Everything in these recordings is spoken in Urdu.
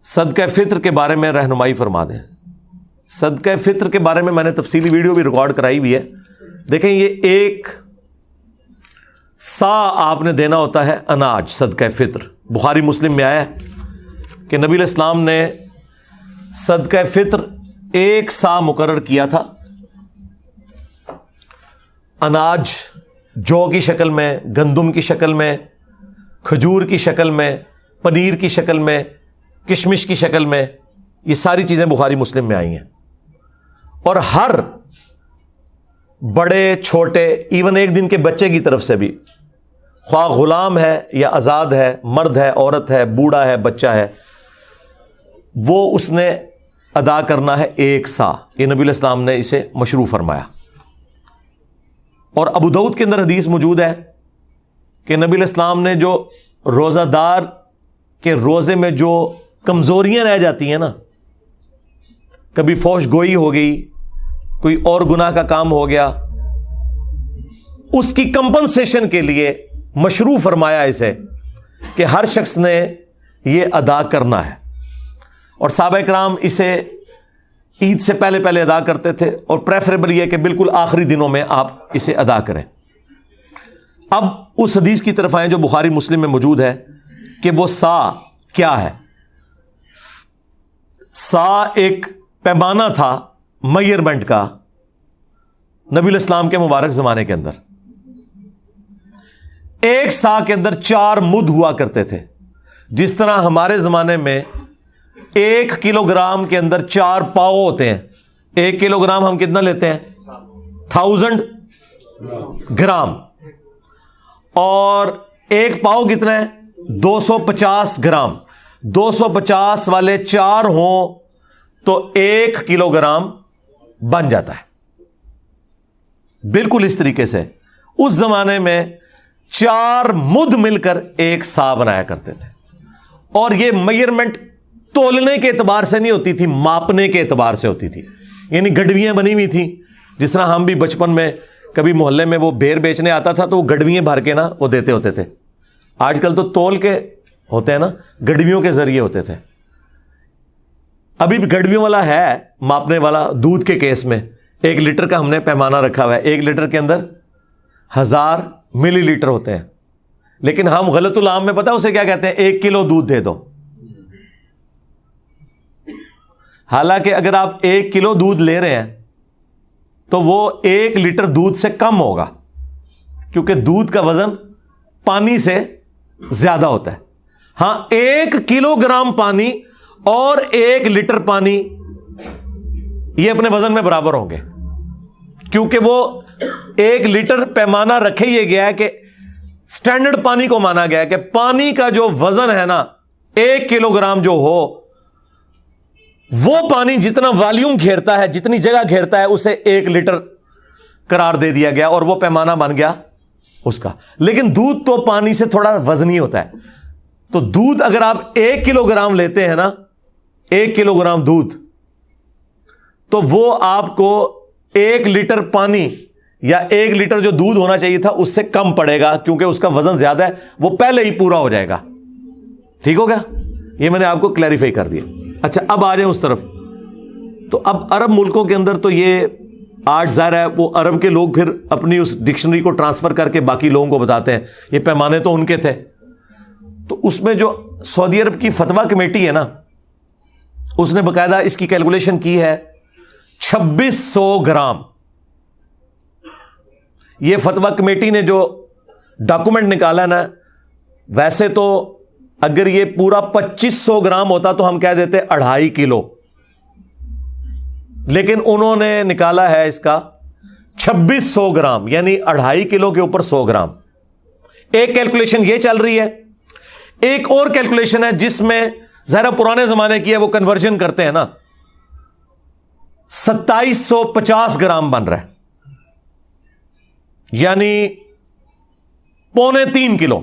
صدقہ فطر کے بارے میں رہنمائی فرما دیں. صدقہ فطر کے بارے میں میں نے تفصیلی ویڈیو بھی ریکارڈ کرائی ہوئی ہے. دیکھیں یہ ایک سا آپ نے دینا ہوتا ہے اناج. صدقہ فطر بخاری مسلم میں آیا ہے کہ نبی علیہ السلام نے صدقہ فطر ایک سا مقرر کیا تھا. اناج جو کی شکل میں، گندم کی شکل میں، کھجور کی شکل میں، پنیر کی شکل میں، کشمش کی شکل میں، یہ ساری چیزیں بخاری مسلم میں آئی ہیں. اور ہر بڑے چھوٹے ایون ایک دن کے بچے کی طرف سے بھی، خواہ غلام ہے یا آزاد ہے، مرد ہے، عورت ہے، بوڑھا ہے، بچہ ہے، وہ اس نے ادا کرنا ہے ایک سا. یہ نبی علیہ السلام نے اسے مشروع فرمایا. اور ابو داؤد کے اندر حدیث موجود ہے کہ نبی علیہ السلام نے جو روزہ دار کے روزے میں جو کمزوریاں رہ جاتی ہیں نا، کبھی فوش گوئی ہو گئی، کوئی اور گناہ کا کام ہو گیا، اس کی کمپنسیشن کے لیے مشروع فرمایا اسے کہ ہر شخص نے یہ ادا کرنا ہے. اور صحابہ کرام اسے عید سے پہلے پہلے ادا کرتے تھے، اور پریفریبل یہ کہ بالکل آخری دنوں میں آپ اسے ادا کریں. اب اس حدیث کی طرف آئیں جو بخاری مسلم میں موجود ہے کہ وہ سا کیا ہے. سا ایک پیمانہ تھا میئرمنٹ کا نبی علیہ السلام کے مبارک زمانے کے اندر. ایک سا کے اندر 4 مد ہوا کرتے تھے. جس طرح ہمارے زمانے میں 1 کلو گرام کے اندر 4 پاؤ ہوتے ہیں. 1 کلو گرام ہم کتنا لیتے ہیں؟ 1000 گرام. اور 1 پاؤ کتنا ہے؟ 250 گرام. 250 والے 4 ہوں تو 1 کلو گرام بن جاتا ہے. بالکل اس طریقے سے اس زمانے میں 4 مد مل کر ایک سا بنایا کرتے تھے. اور یہ میئرمنٹ تولنے کے اعتبار سے نہیں ہوتی تھی، ماپنے کے اعتبار سے ہوتی تھی. یعنی گڈویاں بنی ہوئی تھیں. جس طرح ہم بھی بچپن میں کبھی محلے میں وہ بیر بیچنے آتا تھا تو وہ گڈویاں بھر کے نا وہ دیتے ہوتے تھے. آج کل تو تول کے ہوتے ہیں نا، گڈویوں کے ذریعے ہوتے تھے. ابھی بھی گڈویوں والا ہے ماپنے والا. دودھ کے کیس میں 1 لیٹر کا ہم نے پیمانہ رکھا ہوا ہے. 1 لیٹر کے اندر 1000 ملی لیٹر ہوتے ہیں. لیکن ہم غلط العام میں پتہ اسے کیا کہتے ہیں؟ 1 کلو دودھ دے دو. حالانکہ اگر آپ 1 کلو دودھ لے رہے ہیں تو وہ 1 لیٹر دودھ سے کم ہوگا، کیونکہ دودھ کا وزن پانی سے زیادہ ہوتا ہے. ہاں 1 کلو گرام پانی اور 1 لیٹر پانی یہ اپنے وزن میں برابر ہوں گے، کیونکہ وہ 1 لیٹر پیمانہ رکھے یہ گیا ہے کہ سٹینڈرڈ پانی کو مانا گیا ہے کہ پانی کا جو وزن ہے نا 1 کلو گرام جو ہو، وہ پانی جتنا والیوم گھیرتا ہے، جتنی جگہ گھیرتا ہے، اسے 1 لیٹر قرار دے دیا گیا اور وہ پیمانہ بن گیا اس کا. لیکن دودھ تو پانی سے تھوڑا وزنی ہوتا ہے. تو دودھ اگر آپ 1 کلو گرام لیتے ہیں نا، 1 کلو گرام دودھ، تو وہ آپ کو 1 لیٹر پانی یا 1 لیٹر جو دودھ ہونا چاہیے تھا اس سے کم پڑے گا، کیونکہ اس کا وزن زیادہ ہے، وہ پہلے ہی پورا ہو جائے گا. ٹھیک ہو گیا؟ یہ میں نے آپ کو کلیریفائی کر دیا. اچھا اب آ جائیں اس طرف. تو اب عرب ملکوں کے اندر تو یہ آج ظاہر ہے وہ عرب کے لوگ پھر اپنی اس ڈکشنری کو ٹرانسفر کر کے باقی لوگوں کو بتاتے ہیں. یہ پیمانے تو ان کے تھے. تو اس میں جو سعودی عرب کی فتویٰ کمیٹی ہے نا، اس نے باقاعدہ اس کی کیلکولیشن کی ہے 2600 گرام. یہ فتویٰ کمیٹی نے جو ڈاکومنٹ نکالا نا، ویسے تو اگر یہ پورا 2500 گرام ہوتا تو ہم کہہ دیتے 2.5 کلو، لیکن انہوں نے نکالا ہے اس کا 2600 گرام، یعنی 2.5 کلو کے اوپر 100 گرام. ایک کیلکولیشن یہ چل رہی ہے. ایک اور کیلکولیشن ہے جس میں ذرا پرانے زمانے کی ہے، وہ کنورژن کرتے ہیں نا، 2750 گرام بن رہا ہے، یعنی 2.25 کلو.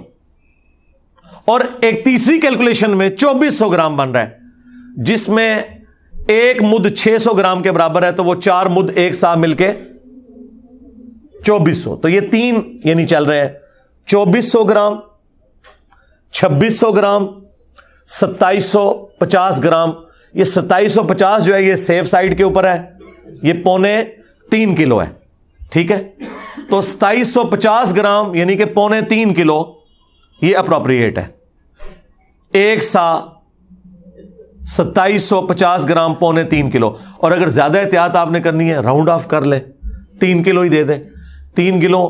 اور ایک تیسری کیلکولیشن میں 2400 گرام بن رہا ہے، جس میں 1 مد 600 گرام کے برابر ہے، تو وہ 4 مد ایک ساتھ مل کے 2400. تو یہ 3 یعنی چل رہے ہیں 2400 گرام، 2600 گرام، 2700 50 گرام. یہ 2750 جو ہے یہ سیف سائڈ کے اوپر ہے, یہ 3.25 کلو ہے. ٹھیک ہے, تو 2750 گرام یعنی کہ 3.25 کلو یہ اپروپریٹ ہے. ایک سا 2750 گرام 3.25 کلو. اور اگر زیادہ احتیاط آپ نے کرنی ہے راؤنڈ آف کر لیں, 3 کلو ہی دے دیں. 3 کلو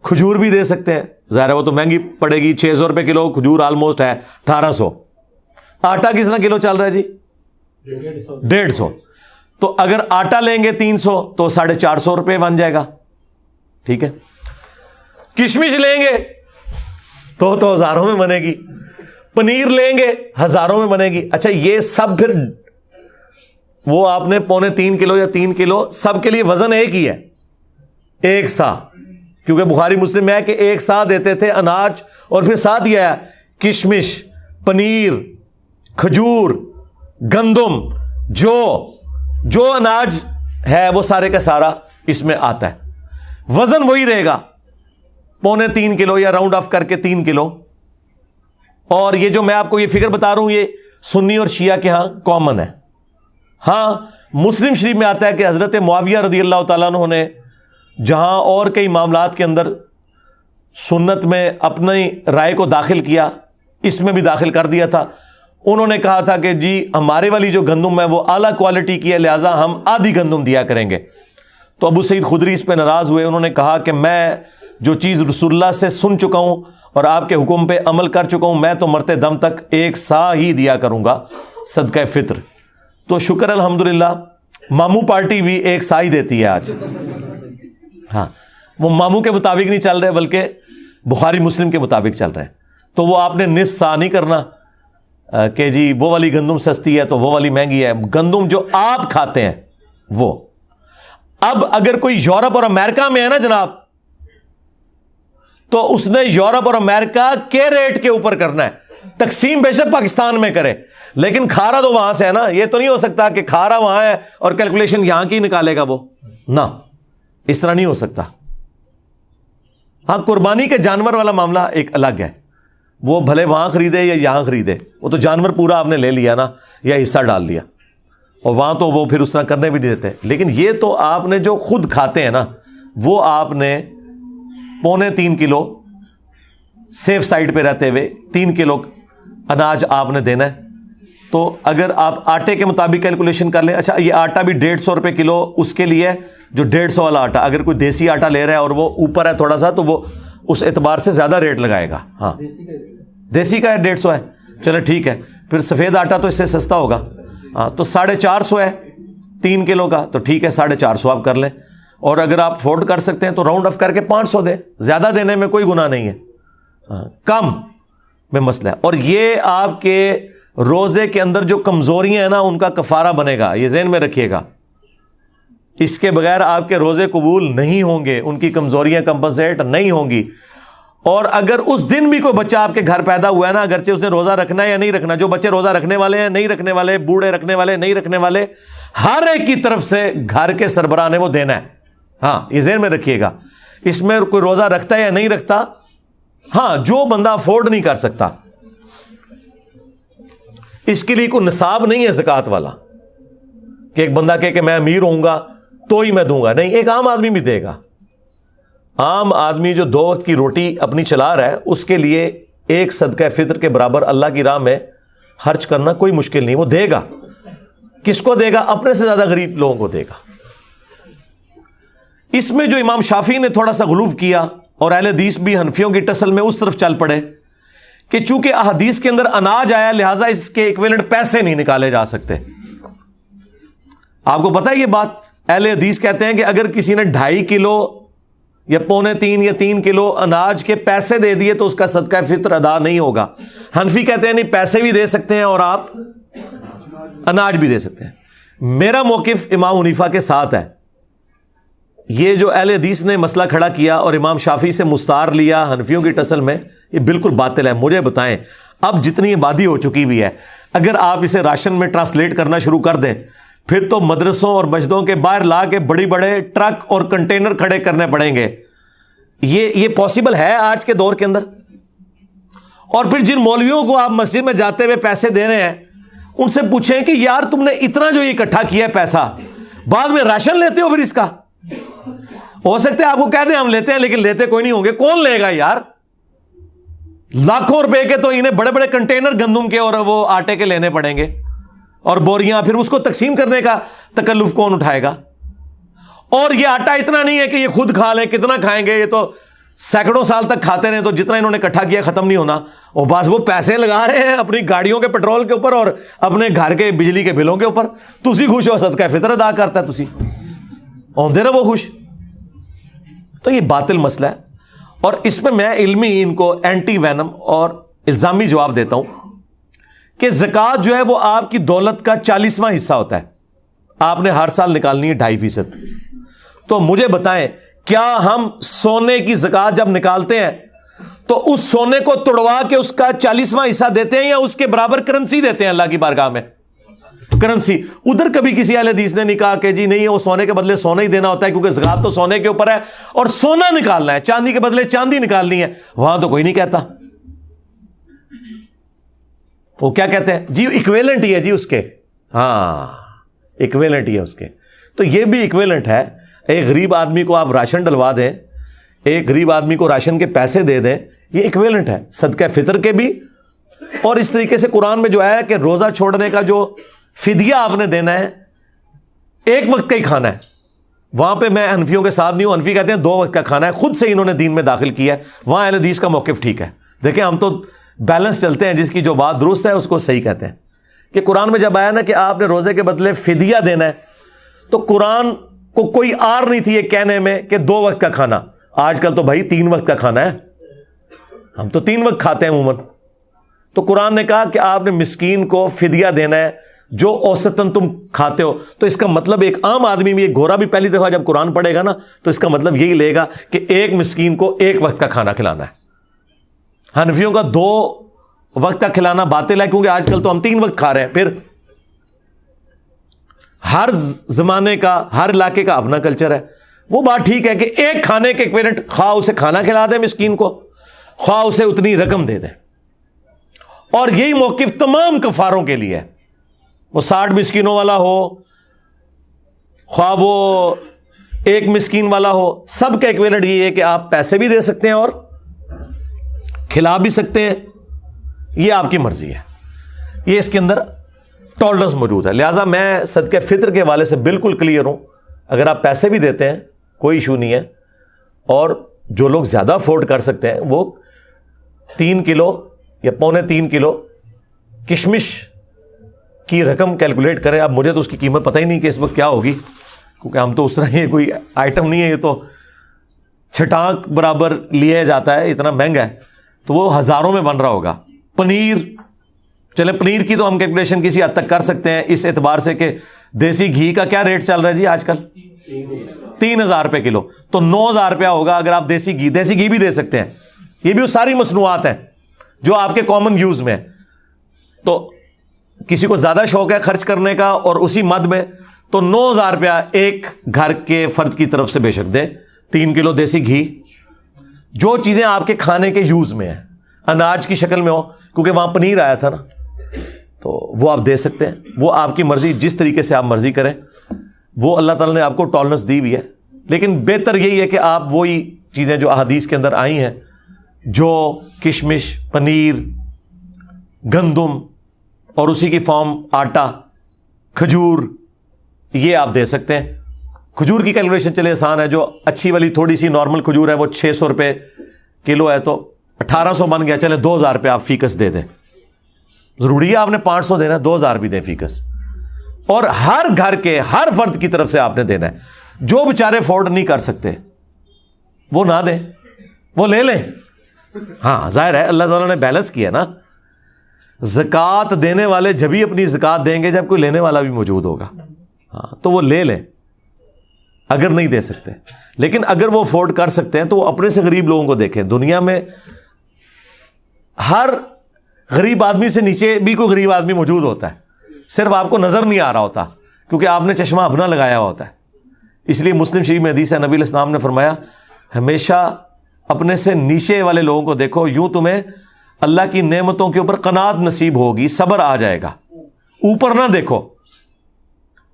کھجور بھی دے سکتے ہیں, ظاہر ہے وہ تو مہنگی پڑے گی, 600 روپے کلو کھجور آلموسٹ ہے 1800. آٹا کتنا کلو چل رہا ہے جی؟ 150. تو اگر آٹا لیں گے 300 تو 450 روپے بن جائے گا. ٹھیک ہے, کشمش لیں گے تو ہزاروں میں بنے گی, پنیر لیں گے ہزاروں میں بنے گی. اچھا یہ سب پھر وہ آپ نے 3.25 کلو یا 3 کلو سب کے لیے وزن ایک ہی ہے, ایک سا, کیونکہ بخاری مسلم میں ہے کہ ایک سا دیتے تھے اناج, اور پھر ساتھ یہ ہے کشمش, پنیر, کھجور, گندم, جو اناج ہے وہ سارے کا سارا اس میں آتا ہے. وزن وہی رہے گا 3.25 کلو یا راؤنڈ آف کر کے 3 کلو. اور یہ جو میں آپ کو یہ فگر بتا رہا ہوں یہ سنی اور شیعہ کے ہاں کامن ہے. ہاں مسلم شریف میں آتا ہے کہ حضرت معاویہ رضی اللہ تعالیٰ عنہ نے جہاں اور کئی معاملات کے اندر سنت میں اپنی رائے کو داخل کیا, اس میں بھی داخل کر دیا تھا. انہوں نے کہا تھا کہ جی ہمارے والی جو گندم ہے وہ اعلیٰ کوالٹی کی ہے, لہٰذا ہم آدھی گندم دیا کریں گے. تو ابو سعید خدری اس پہ ناراض ہوئے. انہوں نے کہا کہ میں جو چیز رسول اللہ سے سن چکا ہوں اور آپ کے حکم پہ عمل کر چکا ہوں, میں تو مرتے دم تک ایک سا ہی دیا کروں گا صدقہ فطر. تو شکر الحمدللہ ماموں پارٹی بھی ایک سا ہی دیتی ہے آج. ہاں وہ ماموں کے مطابق نہیں چل رہے بلکہ بخاری مسلم کے مطابق چل رہے ہیں. تو وہ آپ نے نصف سا نہیں کرنا کہ جی وہ والی گندم سستی ہے تو وہ والی مہنگی ہے. گندم جو آپ کھاتے ہیں وہ. اب اگر کوئی یورپ اور امریکہ میں ہے نا جناب, تو اس نے یورپ اور امریکہ کے ریٹ کے اوپر کرنا ہے. تقسیم بے شک پاکستان میں کرے لیکن کھارا تو وہاں سے ہے نا. یہ تو نہیں ہو سکتا کہ کھارا وہاں ہے اور کیلکولیشن یہاں کی نکالے گا وہ, نہ اس طرح نہیں ہو سکتا. ہاں قربانی کے جانور والا معاملہ ایک الگ ہے, وہ بھلے وہاں خریدے یا یہاں خریدے, وہ تو جانور پورا آپ نے لے لیا نا یا حصہ ڈال لیا, اور وہاں تو وہ پھر اس طرح کرنے بھی نہیں دیتے. لیکن یہ تو آپ نے جو خود کھاتے ہیں نا وہ آپ نے 3.25 کلو سیف سائڈ پہ رہتے ہوئے 3 کلو اناج آپ نے دینا ہے. تو اگر آپ آٹے کے مطابق کیلکولیشن کر لیں, اچھا یہ آٹا بھی 150 روپے کلو اس کے لیے جو 150 والا آٹا, اگر کوئی دیسی آٹا لے رہا ہے اور وہ اوپر ہے تھوڑا سا تو وہ اس اعتبار سے زیادہ ریٹ لگائے گا. ہاں دیسی کا ہے 150 ہے, چلو ٹھیک ہے. پھر سفید آٹا تو اس سے سستا ہوگا, ہاں تو 450 ہے 3 کلو کا, تو ٹھیک ہے 450 آپ کر لیں. اور اگر آپ افورڈ کر سکتے ہیں تو راؤنڈ آف کر کے 500 دیں, زیادہ دینے میں کوئی گناہ نہیں ہے, ہاں کم میں مسئلہ ہے. اور یہ آپ کے روزے کے اندر جو کمزوریاں ہیں نا ان کا کفارہ بنے گا, یہ ذہن میں رکھیے گا. اس کے بغیر آپ کے روزے قبول نہیں ہوں گے, ان کی کمزوریاں کمپنسیٹ نہیں ہوں گی. اور اگر اس دن بھی کوئی بچہ آپ کے گھر پیدا ہوا ہے نا, اگرچہ اس نے روزہ رکھنا ہے یا نہیں رکھنا, جو بچے روزہ رکھنے والے ہیں نہیں رکھنے والے, بوڑھے رکھنے والے نہیں رکھنے والے, ہر ایک کی طرف سے گھر کے سربراہ نے وہ دینا ہے. ہاں یہ ذہن میں رکھیے گا. اس میں کوئی روزہ رکھتا ہے یا نہیں رکھتا, ہاں جو بندہ افورڈ نہیں کر سکتا اس کے لیے کوئی نصاب نہیں ہے زکوٰۃ والا کہ ایک بندہ کہے کہ میں امیر ہوں گا تو ہی میں دوں گا. نہیں, ایک عام آدمی بھی دے گا. عام آدمی جو 2 وقت کی روٹی اپنی چلا رہا ہے اس کے لیے ایک صدقہ فطر کے برابر اللہ کی راہ میں خرچ کرنا کوئی مشکل نہیں, وہ دے گا. کس کو دے گا؟ اپنے سے زیادہ غریب لوگوں کو دے گا. اس میں جو امام شافعی نے تھوڑا سا غلو کیا اور اہل حدیث بھی حنفیوں کی ٹسل میں اس طرف چل پڑے کہ چونکہ احادیث کے اندر اناج آیا لہٰذا اس کے ایکویلنٹ پیسے نہیں نکالے جا سکتے. آپ کو پتا ہے یہ بات, اہل حدیث کہتے ہیں کہ اگر کسی نے 2.5 کلو یا 3.25 یا 3 کلو اناج کے پیسے دے دیے تو اس کا صدقہ فطر ادا نہیں ہوگا. حنفی کہتے ہیں نہیں, پیسے بھی دے سکتے ہیں اور آپ اناج بھی دے سکتے ہیں. میرا موقف امام حنیفہ کے ساتھ ہے. یہ جو اہل حدیث نے مسئلہ کھڑا کیا اور امام شافعی سے مستعار لیا حنفیوں کی ٹسل میں, یہ بالکل باطل ہے. مجھے بتائیں اب جتنی آبادی ہو چکی ہوئی ہے, اگر آپ اسے راشن میں ٹرانسلیٹ کرنا شروع کر دیں پھر تو مدرسوں اور مسجدوں کے باہر لا کے بڑی بڑے ٹرک اور کنٹینر کھڑے کرنے پڑیں گے. یہ پاسبل ہے آج کے دور کے اندر. اور پھر جن مولویوں کو آپ مسجد میں جاتے ہوئے پیسے دے رہے ہیں ان سے پوچھیں کہ یار تم نے اتنا جو اکٹھا کیا ہے پیسہ، بعد میں راشن لیتے ہو پھر اس کا؟ ہو سکتا ہے آپ کو کہہ دیں ہم لیتے ہیں، لیکن لیتے کوئی نہیں ہوں گے. کون لے گا یار؟ لاکھوں روپے کے تو انہیں بڑے بڑے کنٹینر گندم کے اور وہ آٹے کے لینے پڑیں گے اور بوریاں، پھر اس کو تقسیم کرنے کا تکلف کون اٹھائے گا؟ اور یہ آٹا اتنا نہیں ہے کہ یہ خود کھا لیں، کتنا کھائیں گے؟ یہ تو سینکڑوں سال تک کھاتے رہے تو جتنا انہوں نے اکٹھا کیا ختم نہیں ہونا. اور بس وہ پیسے لگا رہے ہیں اپنی گاڑیوں کے پیٹرول کے اوپر اور اپنے گھر کے بجلی کے بلوں کے اوپر. تسی خوش ہو، صدقہ فطر ادا کرتا ہے، تسی ہوندے رہو خوش. تو یہ باطل مسئلہ ہے، اور اس میں میں علمی ان کو اینٹی وینم اور الزامی جواب دیتا ہوں کہ زکوٰۃ جو ہے وہ آپ کی دولت کا 40واں حصہ ہوتا ہے. آپ نے ہر سال نکالنی ہے 2.5%. تو مجھے بتائیں، کیا ہم سونے کی زکوٰۃ جب نکالتے ہیں تو اس سونے کو توڑوا کے اس کا 40واں حصہ دیتے ہیں یا اس کے برابر کرنسی دیتے ہیں اللہ کی بارگاہ میں؟ کرنسی. ادھر کبھی کسی اہل حدیث نے نہیں کہا کہ جی نہیں وہ سونے کے بدلے سونا ہی دینا ہوتا ہے کیونکہ زکوٰۃ تو سونے کے اوپر ہے اور سونا نکالنا ہے، چاندی کے بدلے چاندی نکالنی ہے. وہاں تو کوئی نہیں کہتا. وہ کیا کہتے ہیں جی ایکویلنٹ ہی ہے جی اس کے. ہاں ایکویلنٹ ہی ہے اس کے. تو یہ بھی ایکویلنٹ ہے. ایک غریب آدمی کو آپ راشن ڈلوا دیں، ایک غریب آدمی کو راشن کے پیسے دے دیں، یہ ایکویلنٹ ہے صدقہ فطر کے بھی. اور اس طریقے سے قرآن میں جو ہے کہ روزہ چھوڑنے کا جو فدیہ آپ نے دینا ہے، ایک وقت کا ہی کھانا ہے. وہاں پہ میں حنفیوں کے ساتھ نہیں ہوں. حنفی کہتے ہیں 2 وقت کا کھانا ہے، خود سے انہوں نے دین میں داخل کیا ہے. وہاں اہل حدیث کا موقف ٹھیک ہے. دیکھیں ہم تو بیلنس چلتے ہیں، جس کی جو بات درست ہے اس کو صحیح کہتے ہیں. کہ قرآن میں جب آیا نا کہ آپ نے روزے کے بدلے فدیہ دینا ہے، تو قرآن کو کوئی آر نہیں تھی یہ کہنے میں کہ 2 وقت کا کھانا. آج کل تو بھائی 3 وقت کا کھانا ہے، ہم تو 3 وقت کھاتے ہیں عموماً. تو قرآن نے کہا کہ آپ نے مسکین کو فدیہ دینا ہے جو اوسطاً تم کھاتے ہو. تو اس کا مطلب ایک عام آدمی بھی، ایک گورا بھی پہلی دفعہ جب قرآن پڑھے گا نا تو اس کا مطلب یہی لے گا کہ ایک مسکین کو 1 وقت کا کھانا کھلانا ہے. حنفیوں کا 2 وقت کا کھلانا باطل ہے کیونکہ آج کل تو ہم 3 وقت کھا رہے ہیں. پھر ہر زمانے کا، ہر علاقے کا اپنا کلچر ہے. وہ بات ٹھیک ہے کہ ایک کھانے کے ایکویلنٹ، خواہ اسے کھانا کھلا دیں مسکین کو، خواہ اسے اتنی رقم دے دیں. اور یہی موقف تمام کفاروں کے لیے ہے. وہ 60 مسکینوں والا ہو، خواہ وہ 1 مسکین والا ہو، سب کا ایکویلنٹ یہ ہے کہ آپ پیسے بھی دے سکتے ہیں اور کھلا بھی سکتے ہیں. یہ آپ کی مرضی ہے. یہ اس کے اندر ٹالرنس موجود ہے. لہٰذا میں صدقہ فطر کے حوالے سے بالکل کلیئر ہوں. اگر آپ پیسے بھی دیتے ہیں کوئی ایشو نہیں ہے. اور جو لوگ زیادہ افورڈ کر سکتے ہیں وہ 3 کلو یا 3.25 کلو کشمش کی رقم کیلکولیٹ کریں. اب مجھے تو اس کی قیمت پتہ ہی نہیں کہ اس وقت کیا ہوگی، کیونکہ ہم تو اس طرح یہ کوئی آئٹم نہیں ہے، یہ تو چھٹانک برابر لیا جاتا ہے، اتنا مہنگا ہے. تو وہ ہزاروں میں بن رہا ہوگا. پنیر، چلے پنیر کی تو ہم کیلکولیشن کسی حد تک کر سکتے ہیں اس اعتبار سے کہ دیسی گھی کا کیا ریٹ چل رہا ہے جی آج کل؟ 3000 روپے کلو. تو 9000 روپیہ ہوگا اگر آپ دیسی گھی بھی دے سکتے ہیں. یہ بھی وہ ساری مصنوعات ہیں جو آپ کے کامن یوز میں. تو کسی کو زیادہ شوق ہے خرچ کرنے کا اور اسی مد میں، تو 9000 روپیہ ایک گھر کے فرد کی طرف سے بے شک دے. 3 کلو دیسی گھی، جو چیزیں آپ کے کھانے کے یوز میں ہیں، اناج کی شکل میں ہو، کیونکہ وہاں پنیر آیا تھا نا، تو وہ آپ دے سکتے ہیں. وہ آپ کی مرضی، جس طریقے سے آپ مرضی کریں. وہ اللہ تعالیٰ نے آپ کو ٹالرنس دی ہوئی ہے. لیکن بہتر یہی ہے کہ آپ وہی چیزیں جو احادیث کے اندر آئی ہیں، جو کشمش، پنیر، گندم اور اسی کی فارم آٹا، کھجور، یہ آپ دے سکتے ہیں. کھجور کی کیلکولیشن چلے آسان ہے. جو اچھی والی تھوڑی سی نارمل کھجور ہے وہ 600 روپے کلو ہے، تو 1800 بن گیا. چلے 2000 روپے آپ فیکس دے دیں. ضروری ہے آپ نے 500 دینا، 2000 بھی دیں فیکس. اور ہر گھر کے ہر فرد کی طرف سے آپ نے دینا ہے. جو بیچارے افورڈ نہیں کر سکتے وہ نہ دیں، وہ لے لیں. ہاں ظاہر ہے اللہ تعالیٰ نے بیلنس کیا نا. زکوٰۃ دینے والے جبھی اپنی زکوٰۃ دیں گے جب کوئی لینے والا بھی موجود ہوگا. ہاں تو وہ لے لیں اگر نہیں دے سکتے. لیکن اگر وہ افورڈ کر سکتے ہیں تو وہ اپنے سے غریب لوگوں کو دیکھیں. دنیا میں ہر غریب آدمی سے نیچے بھی کوئی غریب آدمی موجود ہوتا ہے، صرف آپ کو نظر نہیں آ رہا ہوتا کیونکہ آپ نے چشمہ اپنا لگایا ہوا ہوتا ہے. اس لیے مسلم شریف میں حدیث ہے، نبی علیہ السلام نے فرمایا ہمیشہ اپنے سے نیچے والے لوگوں کو دیکھو، یوں تمہیں اللہ کی نعمتوں کے اوپر قناعت نصیب ہوگی، صبر آ جائے گا. اوپر نہ دیکھو,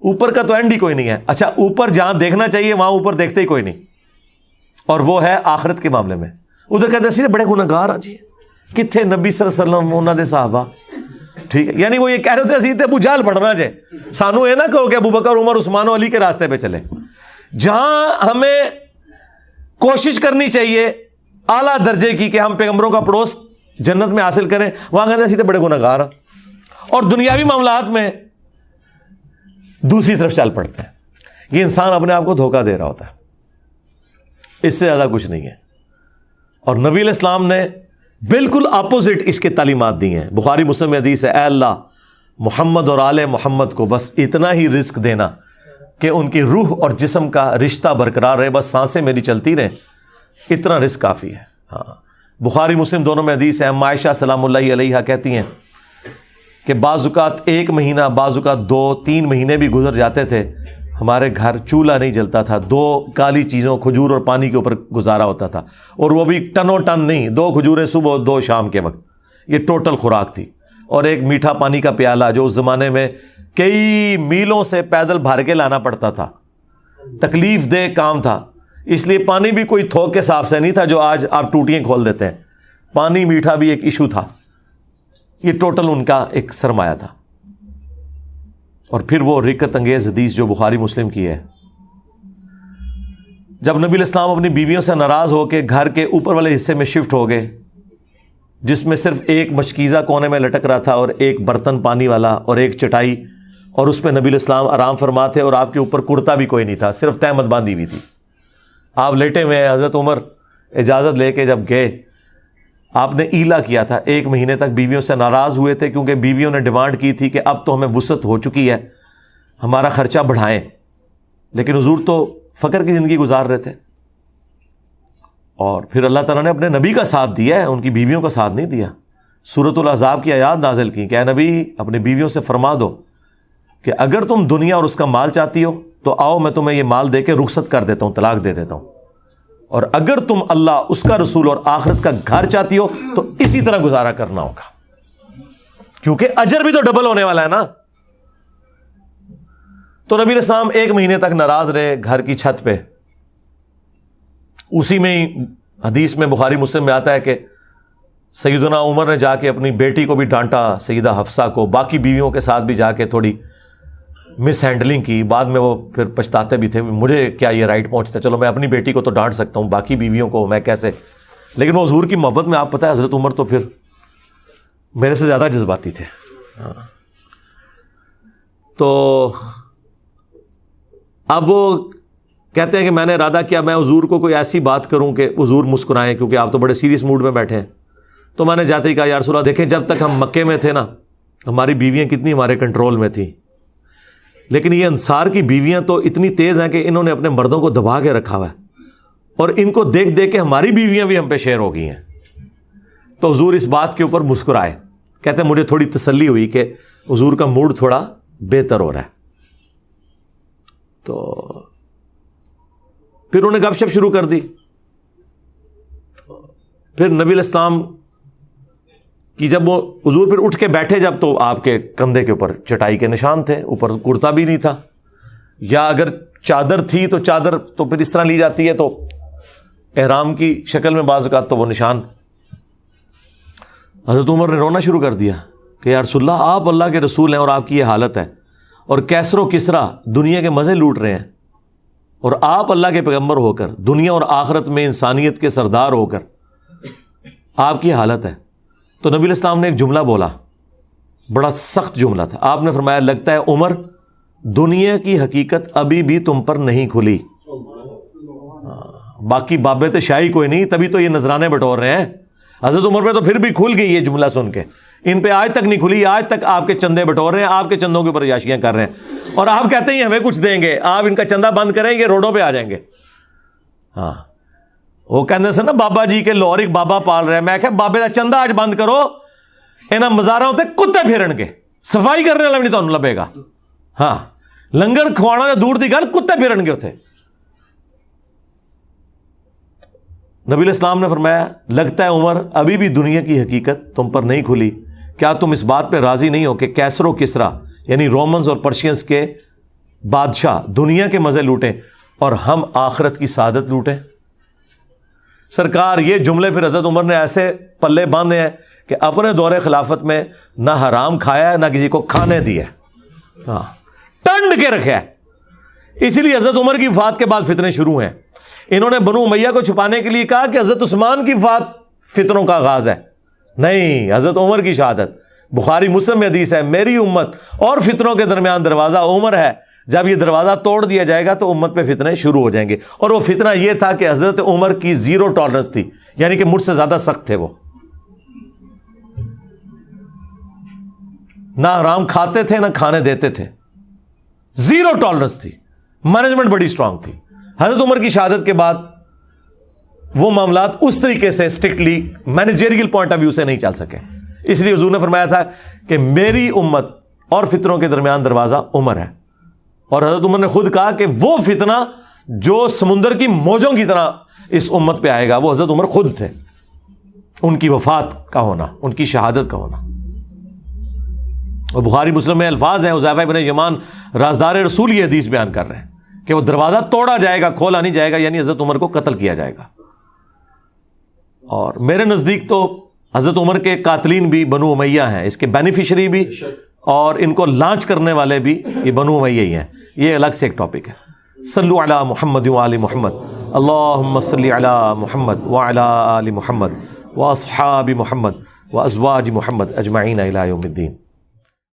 اوپر کا تو اینڈ ہی کوئی نہیں ہے. اچھا اوپر جہاں دیکھنا چاہیے وہاں اوپر دیکھتے ہی کوئی نہیں, اور وہ ہے آخرت کے معاملے میں. ادھر کہتے ہیں بڑے گناہگار ہیں جی, کتنے نبی صلی اللہ علیہ وسلم انہوں نے صحابہ, ٹھیک ہے, یعنی وہ یہ کہہ رہے تھے ابو جہل پڑھنا جائے, سانو یہ نہ کہو کہ ابو بکر عمر عثمان و علی کے راستے پہ چلے. جہاں ہمیں کوشش کرنی چاہیے اعلیٰ درجے کی کہ ہم پیغمبروں کا پڑوس جنت میں حاصل کریں, وہاں کہتے ہیں سیدھے بڑے گناہگار ہیں, اور دنیاوی معاملات میں دوسری طرف چل پڑتے ہیں. یہ انسان اپنے آپ کو دھوکہ دے رہا ہوتا ہے, اس سے زیادہ کچھ نہیں ہے. اور نبی علیہ السلام نے بالکل اپوزٹ اس کے تعلیمات دی ہیں. بخاری مسلم میں حدیث ہے, اے اللہ محمد اور آل محمد کو بس اتنا ہی رزق دینا کہ ان کی روح اور جسم کا رشتہ برقرار رہے, بس سانسیں میری چلتی رہیں, اتنا رزق کافی ہے. ہاں, بخاری مسلم دونوں میں حدیث ہے. عائشہ سلام اللہ علیہا کہتی ہیں کہ بعض اوقات 1 مہینہ, بعض اوقات 2-3 مہینے بھی گزر جاتے تھے, ہمارے گھر چولہا نہیں جلتا تھا, 2 کالی چیزوں کھجور اور پانی کے اوپر گزارا ہوتا تھا, اور وہ بھی ٹنوں ٹن نہیں, 2 کھجوریں صبح 2 شام کے وقت, یہ ٹوٹل خوراک تھی. اور ایک میٹھا پانی کا پیالہ جو اس زمانے میں کئی میلوں سے پیدل بھر کے لانا پڑتا تھا, تکلیف دہ کام تھا, اس لیے پانی بھی کوئی تھوک کے صاف سے نہیں تھا جو آج آپ ٹوٹیاں کھول دیتے ہیں. پانی میٹھا بھی ایک ایشو تھا. یہ ٹوٹل ان کا ایک سرمایہ تھا. اور پھر وہ رکت انگیز حدیث جو بخاری مسلم کی ہے, جب نبی علیہ السلام اپنی بیویوں سے ناراض ہو کے گھر کے اوپر والے حصے میں شفٹ ہو گئے, جس میں صرف ایک مشکیزہ کونے میں لٹک رہا تھا اور ایک برتن پانی والا اور ایک چٹائی, اور اس پہ نبی علیہ السلام آرام فرماتے, اور آپ کے اوپر کرتا بھی کوئی نہیں تھا, صرف تہمت باندھی ہوئی تھی, آپ لیٹے ہوئے ہیں. حضرت عمر اجازت لے کے جب گئے, آپ نے ایلا کیا تھا, 1 مہینے تک بیویوں سے ناراض ہوئے تھے کیونکہ بیویوں نے ڈیمانڈ کی تھی کہ اب تو ہمیں وسعت ہو چکی ہے, ہمارا خرچہ بڑھائیں, لیکن حضور تو فقر کی زندگی گزار رہے تھے. اور پھر اللہ تعالیٰ نے اپنے نبی کا ساتھ دیا ہے, ان کی بیویوں کا ساتھ نہیں دیا. سورۃ الاحزاب کی آیات نازل کی کہ اے نبی اپنی بیویوں سے فرما دو کہ اگر تم دنیا اور اس کا مال چاہتی ہو تو آؤ میں تمہیں یہ مال دے کے رخصت کر دیتا ہوں, طلاق دے دیتا ہوں, اور اگر تم اللہ, اس کا رسول اور آخرت کا گھر چاہتی ہو تو اسی طرح گزارا کرنا ہوگا, کیونکہ اجر بھی تو ڈبل ہونے والا ہے نا. تو نبی علیہ السلام 1 مہینے تک ناراض رہے گھر کی چھت پہ. اسی میں ہی حدیث میں بخاری مسلم میں آتا ہے کہ سیدنا عمر نے جا کے اپنی بیٹی کو بھی ڈانٹا, سیدہ حفصہ کو, باقی بیویوں کے ساتھ بھی جا کے تھوڑی مس ہینڈلنگ کی. بعد میں وہ پھر پچھتاتے بھی تھے, مجھے کیا یہ رائٹ پہنچتا, چلو میں اپنی بیٹی کو تو ڈانٹ سکتا ہوں, باقی بیویوں کو میں کیسے. لیکن وہ حضور کی محبت میں آپ پتہ ہے حضرت عمر تو پھر میرے سے زیادہ جذباتی تھے. تو اب وہ کہتے ہیں کہ میں نے ارادہ کیا میں حضور کو کوئی ایسی بات کروں کہ حضور مسکرائیں, کیونکہ آپ تو بڑے سیریس موڈ میں بیٹھے ہیں. تو میں نے جاتے ہی کہا یا رسول اللہ دیکھیں جب تک ہم مکے میں تھے نا ہماری بیویاں کتنی ہمارے کنٹرول میں تھیں, لیکن یہ انصار کی بیویاں تو اتنی تیز ہیں کہ انہوں نے اپنے مردوں کو دبا کے رکھا ہوا ہے, اور ان کو دیکھ دیکھ کے ہماری بیویاں بھی ہم پہ شیر ہو گئی ہیں. تو حضور اس بات کے اوپر مسکرائے, کہتے ہیں مجھے تھوڑی تسلی ہوئی کہ حضور کا موڈ تھوڑا بہتر ہو رہا ہے. تو پھر انہوں نے گپ شپ شروع کر دی. پھر نبی علیہ السلام کی جب وہ حضور پھر اٹھ کے بیٹھے جب, تو آپ کے کندھے کے اوپر چٹائی کے نشان تھے, اوپر کرتا بھی نہیں تھا, یا اگر چادر تھی تو چادر تو پھر اس طرح لی جاتی ہے تو احرام کی شکل میں بعض اوقات تو وہ نشان. حضرت عمر نے رونا شروع کر دیا کہ یا رسول اللہ آپ اللہ کے رسول ہیں اور آپ کی یہ حالت ہے, اور کیسر و کسرا دنیا کے مزے لوٹ رہے ہیں, اور آپ اللہ کے پیغمبر ہو کر دنیا اور آخرت میں انسانیت کے سردار ہو کر آپ کی حالت ہے. تو نبی علیہ السلام نے ایک جملہ بولا, بڑا سخت جملہ تھا. آپ نے فرمایا لگتا ہے عمر دنیا کی حقیقت ابھی بھی تم پر نہیں کھلی. باقی بابے تو شاہی کوئی نہیں, تبھی تو یہ نذرانے بٹور رہے ہیں. حضرت عمر پہ تو پھر بھی کھل گئی یہ جملہ سن کے, ان پہ آج تک نہیں کھلی. آج تک آپ کے چندے بٹور رہے ہیں, آپ کے چندوں کے اوپر عیاشیاں کر رہے ہیں, اور آپ کہتے ہیں ہمیں کچھ دیں گے, آپ ان کا چندہ بند کریں گے روڈوں پہ آ جائیں گے. ہاں وہ کہنے سے نا بابا جی کے لوہر ایک بابا پال رہے ہیں, میں کہ بابے کا چندہ آج بند کرو, انہاں مزاراں تے کتے پھرن گے, صفائی کرنے والا بھی نہیں تانوں لبے گا. ہاں لنگر کھوانا تو دور دی گل, کتے پھرن گے اتنے. نبی علیہ السلام نے فرمایا لگتا ہے عمر ابھی بھی دنیا کی حقیقت تم پر نہیں کھلی, کیا تم اس بات پہ راضی نہیں ہو کہ کیسر و کسرا یعنی رومنز اور پرشینز کے بادشاہ دنیا کے مزے لوٹیں اور ہم آخرت کی سعادت لوٹیں. سرکار یہ جملے پھر حضرت عمر نے ایسے پلے باندھے ہیں کہ اپنے دور خلافت میں نہ حرام کھایا ہے نہ کسی کو کھانے دیا ہے, ہاں ٹنڈ کے رکھا ہے. اسی لیے حضرت عمر کی وفات کے بعد فتنے شروع ہیں. انہوں نے بنو امیہ کو چھپانے کے لیے کہا کہ حضرت عثمان کی وفات فتنوں کا آغاز ہے. نہیں, حضرت عمر کی شہادت. بخاری مسلم میں حدیث ہے, میری امت اور فتنوں کے درمیان دروازہ عمر ہے, جب یہ دروازہ توڑ دیا جائے گا تو امت پہ فتنے شروع ہو جائیں گے. اور وہ فتنہ یہ تھا کہ حضرت عمر کی 0 ٹالرنس تھی, یعنی کہ مجھ سے زیادہ سخت تھے وہ, نہ حرام کھاتے تھے نہ کھانے دیتے تھے, 0 ٹالرنس تھی. مینجمنٹ بڑی اسٹرانگ تھی. حضرت عمر کی شہادت کے بعد وہ معاملات اس طریقے سے strictly managerial point of view سے نہیں چل سکے. اس لیے حضور نے فرمایا تھا کہ میری امت اور فتنوں کے درمیان دروازہ عمر ہے. اور حضرت عمر نے خود کہا کہ وہ فتنہ جو سمندر کی موجوں کی طرح اس امت پہ آئے گا وہ حضرت عمر خود تھے. ان کی وفات کا ہونا, ان کی شہادت کا ہونا. اور بخاری مسلم میں الفاظ ہیں, حذیفہ بن یمان رازدار رسول یہ حدیث بیان کر رہے ہیں کہ وہ دروازہ توڑا جائے گا, کھولا نہیں جائے گا, یعنی حضرت عمر کو قتل کیا جائے گا. اور میرے نزدیک تو حضرت عمر کے قاتلین بھی بنو امیہ ہیں, اس کے بینیفیشری بھی, اور ان کو لانچ کرنے والے بھی یہ بنو امیہ ہی ہیں. یہ الگ سے ایک ٹاپک ہے. صلو علی محمد وآل محمد, اللہم صلی علی محمد وعلی آل محمد واصحاب محمد وازواج محمد اجمعین الی یوم الدین.